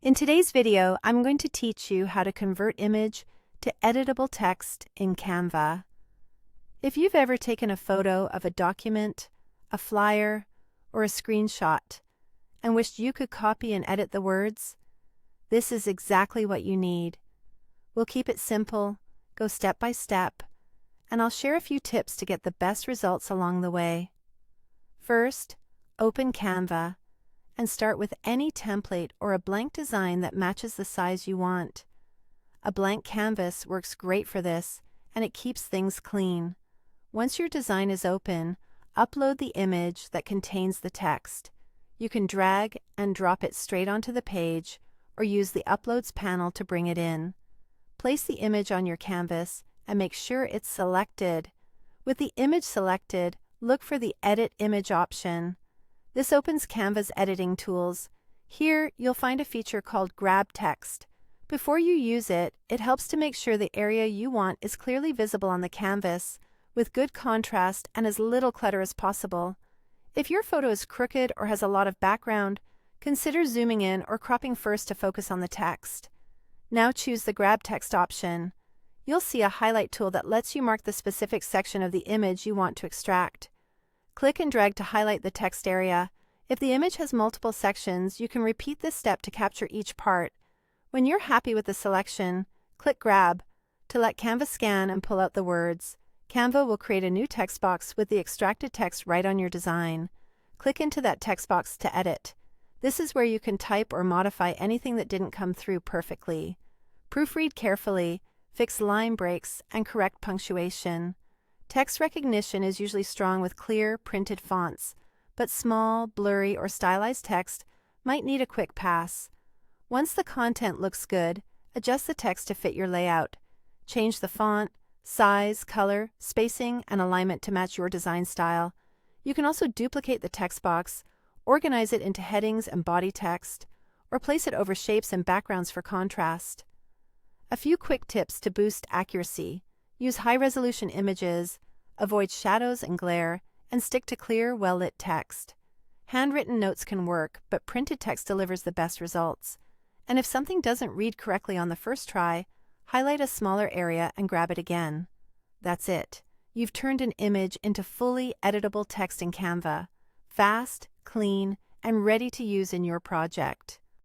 In today's video, I'm going to teach you how to convert image to editable text in Canva. If you've ever taken a photo of a document, a flyer, or a screenshot and wished you could copy and edit the words, this is exactly what you need. We'll keep it simple, go step by step, and I'll share a few tips to get the best results along the way. First, open Canva and start with any template or a blank design that matches the size you want. A blank canvas works great for this, and it keeps things clean. Once your design is open, upload the image that contains the text. You can drag and drop it straight onto the page, or use the Uploads panel to bring it in. Place the image on your canvas and make sure it's selected. With the image selected, look for the Edit Image option. This opens Canva's editing tools. Here, you'll find a feature called Grab Text. Before you use it, it helps to make sure the area you want is clearly visible on the canvas, with good contrast and as little clutter as possible. If your photo is crooked or has a lot of background, consider zooming in or cropping first to focus on the text. Now choose the Grab Text option. You'll see a highlight tool that lets you mark the specific section of the image you want to extract. Click and drag to highlight the text area. If the image has multiple sections, you can repeat this step to capture each part. When you're happy with the selection, click Grab to let Canva scan and pull out the words. Canva will create a new text box with the extracted text right on your design. Click into that text box to edit. This is where you can type or modify anything that didn't come through perfectly. Proofread carefully, fix line breaks, and correct punctuation. Text recognition is usually strong with clear, printed fonts, but small, blurry, or stylized text might need a quick pass. Once the content looks good, adjust the text to fit your layout. Change the font, size, color, spacing, and alignment to match your design style. You can also duplicate the text box, organize it into headings and body text, or place it over shapes and backgrounds for contrast. A few quick tips to boost accuracy. Use high-resolution images, avoid shadows and glare, and stick to clear, well-lit text. Handwritten notes can work, but printed text delivers the best results. And if something doesn't read correctly on the first try, highlight a smaller area and grab it again. That's it. You've turned an image into fully editable text in Canva. Fast, clean, and ready to use in your project.